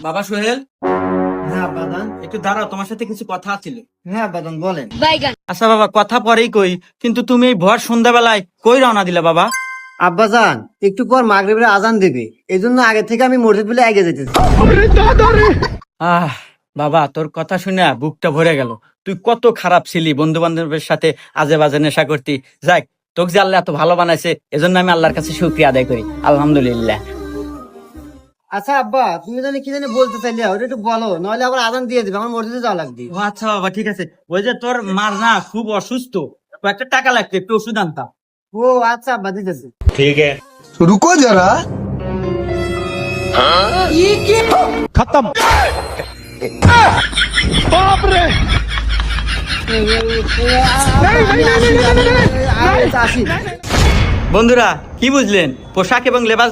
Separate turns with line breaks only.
বাবা সোহেল,
হ্যাঁ আব্বাজান।
একটু দাঁড়াও, তোমার সাথে কিছু কথা ছিল।
হ্যাঁ আব্বাজান বলেন।
আচ্ছা বাবা, কথা পরেই কই, কিন্তু তুমি এই ভর সন্ধ্যাবেলায় কই রওনা দিলা বাবা?
আব্বাজান একটু পর মাগরিবের আজান দেবে, এই জন্য আগে থেকে আমি মসজিদ বলে আগে যেতেছি।
আহ বাবা, তোর কথা শুনে বুকটা ভরে গেল। তুই কত খারাপ ছিলি, বন্ধু বান্ধবের সাথে আজে বাজে নেশা করতি। যাক, তোকে যে আল্লাহ এত ভালো বানাইছে, এজন্য আমি আল্লাহর কাছে শুকরিয়া আদায় করি, আলহামদুলিল্লাহ।
আচ্ছা আব্বা, তুমি জানি কি জানি বলতে চাইলে ওটা একটু বলো, নইলে আবার আজান দিয়ে দিবে, আমার মসজিদে যাওয়া লাগবে।
ও আচ্ছা বাবা, ঠিক আছে। ওই যে তোর মার না খুব অসুস্থ, কয়েকটা টাকা লাগতো, একটু ওষুধ আনতাম।
ও আচ্ছা আব্বা, দিতেছি।
रुको जरा खत्म
আসি।
বন্ধুরা, কি বুঝলেন? পোশাক এবং লেবাস